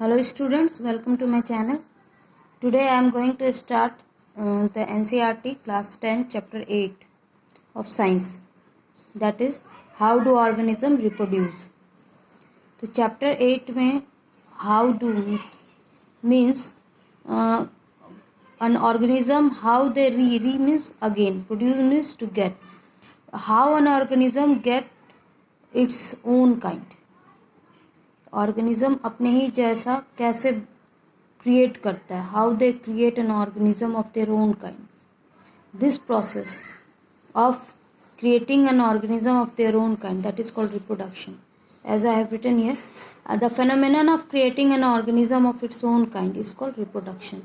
Hello students, welcome to my channel. Today I am going to start the NCERT class 10 chapter 8 of science, that is how do organisms reproduce. तो chapter 8 में how do means an organism, how they re means again, produce means to get, how an organism get its own kind. Organism अपने ही जैसा कैसे create करता है, how they create an organism of their own kind. This process of creating an organism of their own kind, that is called reproduction. As I have written here, the phenomenon of creating an organism of its own kind is called reproduction.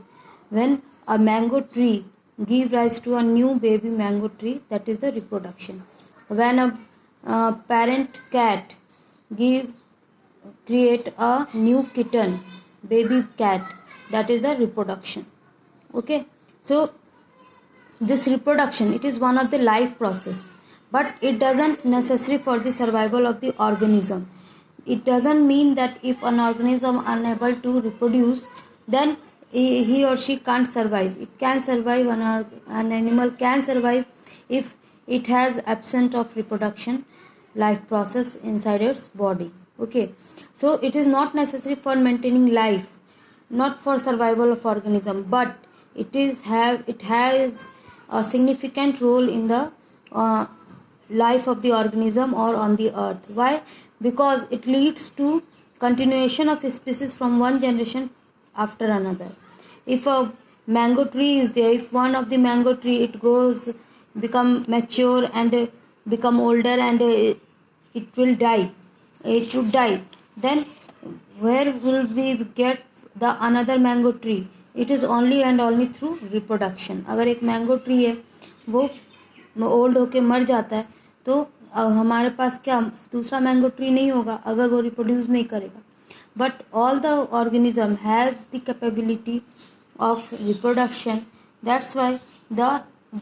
When a mango tree gives rise to a new baby mango tree, that is the reproduction. When a parent cat create a new kitten, baby cat, that is the reproduction. Okay, so this reproduction, it is one of the life process, but it doesn't necessary for the survival of the organism. It doesn't mean that if an organism unable to reproduce, then he or she can't survive. It can survive, an animal can survive if it has absence of reproduction life process inside its body. Okay, so it is not necessary for maintaining life, not for survival of organism, but it has a significant role in the life of the organism or on the earth. Why? Because it leads to continuation of species from one generation after another. If a mango tree is there, if one of the mango tree it grows, become mature and become older and it will die, it would die, then where will we get the another mango tree? It is only and only through reproduction. अगर एक mango tree है वो old होके मर जाता है तो हमारे पास क्या दूसरा मैंगो ट्री नहीं होगा अगर वो रिप्रोड्यूस नहीं करेगा. But all the organism have the capability of reproduction. That's why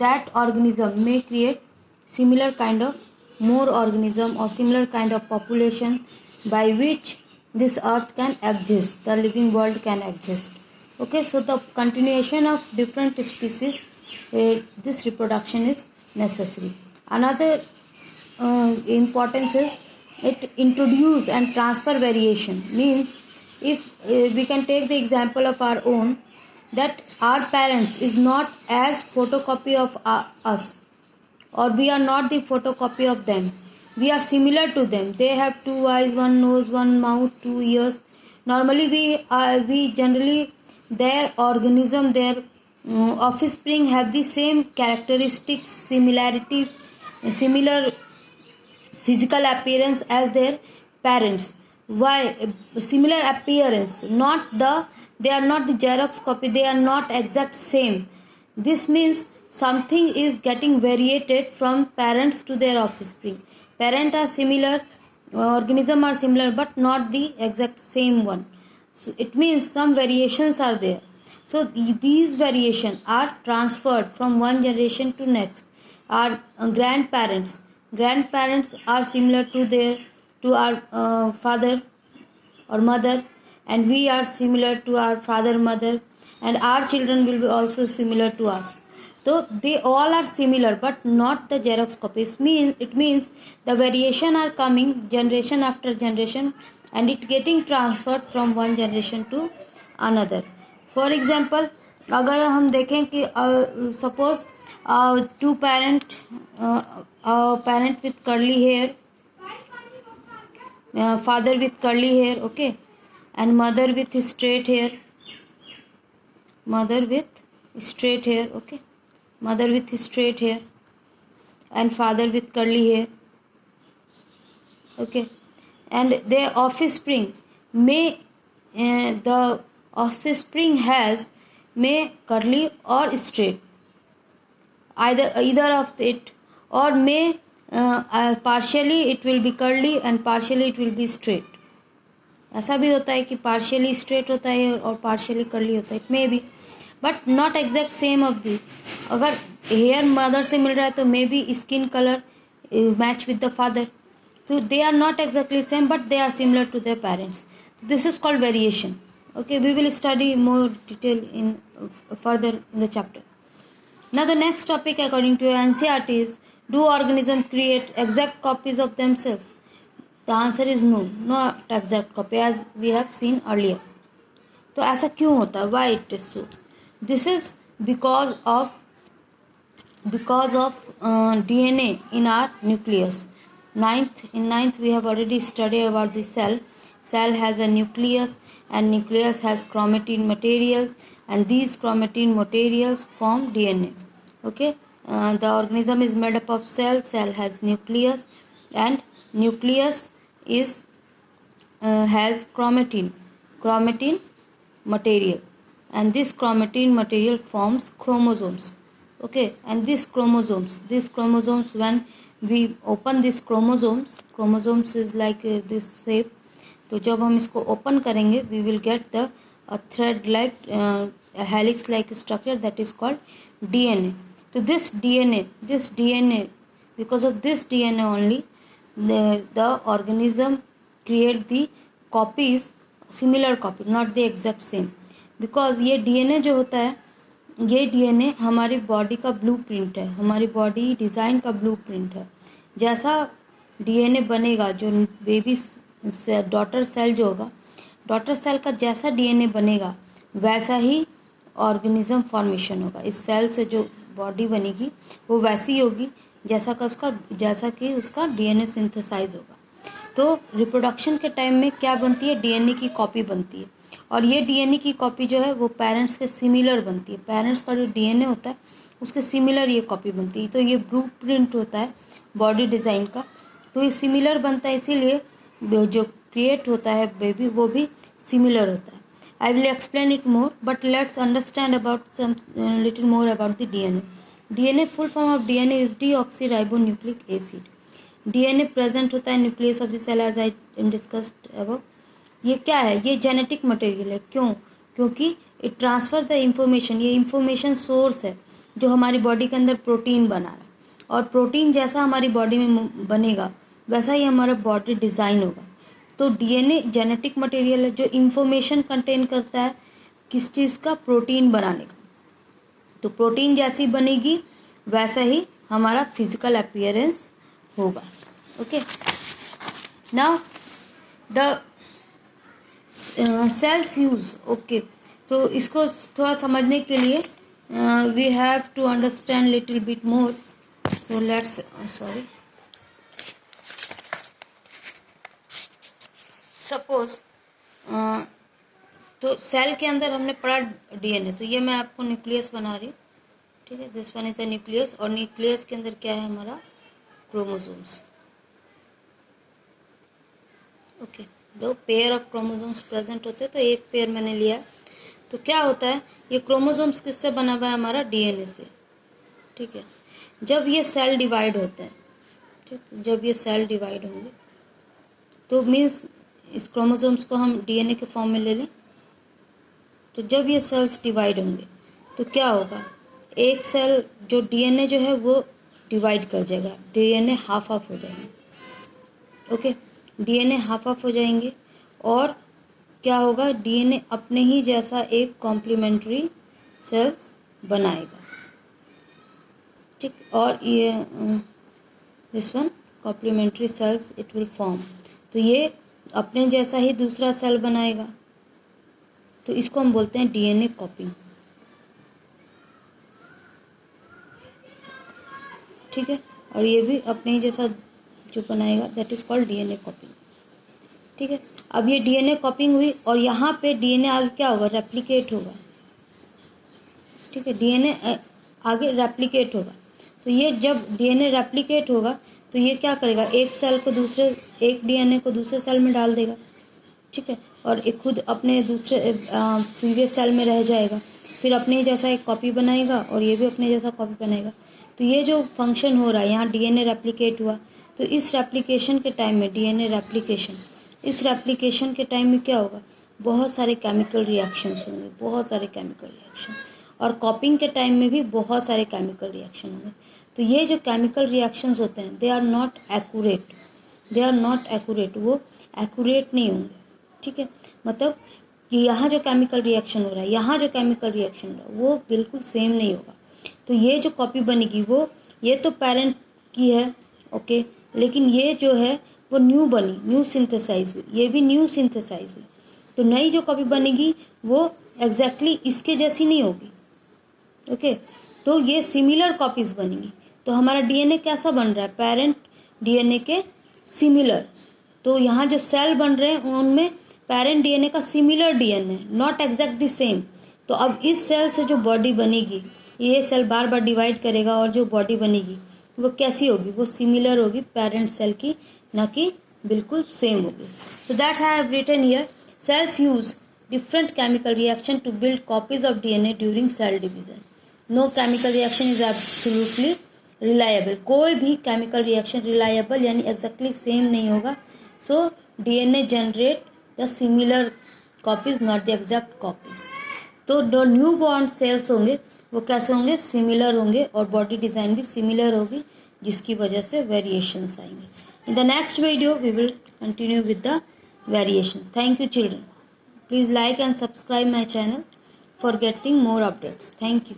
that organism may create similar kind of more organism or similar kind of population by which this earth can exist, the living world can exist. Okay, so the continuation of different species, this reproduction is necessary. Another importance is it introduce and transfer variation. Means if we can take the example of our own, that our parents is not as photocopy of us, or we are not the photocopy of them. We are similar to them. They have two eyes, one nose, one mouth, 2 ears. Normally we generally their organism, their offspring have the same characteristics, similar physical appearance as their parents. Why? Similar appearance, they are not the Xerox copy, they are not exact same. This means something is getting variated from parents to their offspring. Parents are similar, organism are similar, but not the exact same one. So it means some variations are there. So these variations are transferred from one generation to next. Our grandparents are similar to our father or mother, and we are similar to our father, mother, and our children will be also similar to us. So they all are similar, but not the Xerox copies. It means the variation are coming generation after generation, and it getting transferred from one generation to another. For example, अगर हम देखें कि suppose two parent with curly hair, father with curly hair, okay, and mother with straight hair, okay, mother with straight hair and father with curly hair, okay, and their offspring may the offspring may curly or straight, either of it, or may partially it will be curly and partially it will be straight. ऐसा भी होता है कि partially straight होता है और partially curly होता है. It may be, but not exact same of the. अगर hair mother से मिल रहा है तो may be skin color match with the father. So they are not exactly same, but they are similar to their parents. So this is called variation. Okay, we will study more detail in further in the chapter. Now the next topic according to NCERT is, do organisms create exact copies of themselves? The answer is no, not exact copy as we have seen earlier. तो ऐसा क्यों होता है? Why it is so? This is because of DNA in our nucleus. In ninth we have already studied about the cell. Cell has a nucleus, and nucleus has chromatin materials, and these chromatin materials form DNA. Okay, the organism is made up of cell. Cell has nucleus, and nucleus is has chromatin material, and this chromatin material forms chromosomes. Okay, and these chromosomes, when we open these chromosomes is like this shape. तो जब हम इसको open करेंगे we will get the thread like helix like structure that is called DNA. तो this DNA, because of this DNA only the organism create the copies, similar copy, not the exact same. because ये DNA जो होता है, ये DNA हमारी body का blueprint है, हमारी बॉडी डिज़ाइन का ब्लूप्रिंट है. जैसा DNA बनेगा, जो बेबी डॉटर सेल जो होगा, डॉटर सेल का जैसा DNA बनेगा वैसा ही ऑर्गेनिज्म फॉर्मेशन होगा. इस सेल से जो बॉडी बनेगी वो वैसी होगी जैसा कि उसका DNA सिंथेसाइज होगा. तो रिप्रोडक्शन के टाइम में क्या बनती है? DNA की कॉपी बनती है, और ये DNA की कॉपी जो है वो पेरेंट्स के सिमिलर बनती है. पेरेंट्स का जो DNA होता है उसके सिमिलर ये कॉपी बनती है. तो ये ब्लूप्रिंट होता है बॉडी डिज़ाइन का, तो ये सिमिलर बनता है, इसीलिए जो क्रिएट होता है बेबी वो भी सिमिलर होता है. I will explain it more, but let's understand about some little more about the DNA. DNA full form of DNA is deoxyribonucleic acid. DNA present होता है nucleus of the cell as I discussed above. ये क्या है? ये genetic material है. क्यों? क्योंकि it transfer the information. ये इंफॉर्मेशन सोर्स है जो हमारी बॉडी के अंदर प्रोटीन बना रहा है, और प्रोटीन जैसा हमारी बॉडी में बनेगा वैसा ही हमारा बॉडी डिज़ाइन होगा. तो DNA जेनेटिक मटेरियल है जो इंफॉर्मेशन कंटेन करता है किस चीज़ का? प्रोटीन बनाने का. तो प्रोटीन जैसी बनेगी वैसा ही हमारा फिजिकल अपीयरेंस होगा. Okay, now the cells use. Okay, तो इसको थोड़ा समझने के लिए we have to understand little bit more. So let's suppose तो सेल के अंदर हमने पढ़ा DNA. तो ये मैं आपको न्यूक्लियस बना रही हूँ. ठीक है, this one is the nucleus, और न्यूक्लियस के अंदर क्या है? हमारा क्रोमोसोम्स. ओके, दो पेयर ऑफ क्रोमोसोम्स प्रेजेंट होते हैं, तो एक पेयर मैंने लिया है. तो क्या होता है? ये क्रोमोसोम्स किससे बना हुआ है? हमारा DNA से. ठीक है, जब ये सेल डिवाइड होते हैं, ठीक, जब ये सेल डिवाइड होंगे तो मीन्स इस क्रोमोसोम्स को हम DNA के फॉर्म में ले लें. तो जब ये सेल्स डिवाइड होंगे तो क्या होगा? एक सेल जो DNA जो है वो डिवाइड कर जाएगा, DNA हाफ ऑफ हो जाएंगे. ओके, DNA हाफ ऑफ हो जाएंगे, और क्या होगा? DNA अपने ही जैसा एक कॉम्प्लीमेंट्री सेल्स बनाएगा. ठीक, और ये this one complementary cells it will form. तो ये अपने जैसा ही दूसरा सेल बनाएगा, तो इसको हम बोलते हैं DNA कॉपिंग. ठीक है, और ये भी अपने ही जैसा जो बनाएगा दैट इज कॉल्ड DNA कॉपिंग. ठीक है, अब ये DNA कॉपिंग हुई, और यहाँ पे DNA आगे क्या होगा? रेप्लिकेट होगा. ठीक है, DNA आगे रेप्लिकेट होगा. तो ये जब DNA रेप्लिकेट होगा तो ये क्या करेगा? एक DNA को दूसरे सेल में डाल देगा. ठीक है, और एक खुद अपने दूसरे प्रीवियस सेल में रह जाएगा, फिर अपने जैसा एक कॉपी बनाएगा, और ये भी अपने जैसा कॉपी बनाएगा. तो ये जो फंक्शन हो रहा है, यहाँ DNA रेप्लिकेट हुआ, तो इस रेप्लिकेशन के टाइम में DNA रेप्लिकेशन, इस रेप्लिकेशन के टाइम में क्या होगा? बहुत सारे केमिकल रिएक्शंस होंगे, बहुत सारे केमिकल रिएक्शन, और कॉपिंग के टाइम में भी बहुत सारे केमिकल रिएक्शन होंगे. तो ये जो केमिकल रिएक्शंस होते हैं दे आर नॉट एक्यूरेट, वो एक्यूरेट नहीं होंगे. ठीक है, मतलब कि यहाँ जो केमिकल रिएक्शन हो रहा है, यहाँ जो केमिकल रिएक्शन हो रहा है, वो बिल्कुल सेम नहीं होगा। तो ये जो कॉपी बनेगी वो, ये तो पेरेंट की है, ओके, लेकिन ये जो है वो न्यू बनी, न्यू सिंथेसाइज हुई, ये भी न्यू सिंथेसाइज हुई। तो नई जो कॉपी बनेगी वो एग्जैक्टली इसके जैसी नहीं होगी, ओके। तो ये सिमिलर कॉपीज बनेंगी। तो हमारा डीएनए कैसा बन रहा है, पेरेंट डीएनए के सिमिलर। तो यहाँ जो सेल बन रहे हैं उनमें पेरेंट डीएनए का similar DNA, not exactly same. तो अब इस सेल से जो बॉडी बनेगी, ये सेल बार बार डिवाइड करेगा और जो बॉडी बनेगी वो कैसी होगी, वो सिमिलर होगी पेरेंट सेल की, ना कि बिल्कुल सेम होगी। So that's I have written here. Cells use different chemical reaction to build copies of DNA during cell division. No chemical reaction is absolutely reliable. कोई भी chemical reaction reliable यानी exactly same नहीं होगा. So DNA generate the similar copies, not the exact copies. तो जो new born sales होंगे वो कैसे होंगे, सिमिलर होंगे, और बॉडी डिज़ाइन भी सिमिलर होगी, जिसकी वजह से वेरिएशंस आएंगे. In the next video, we will continue with the variation. Thank you, children. Please like and subscribe my channel for getting more updates. Thank you.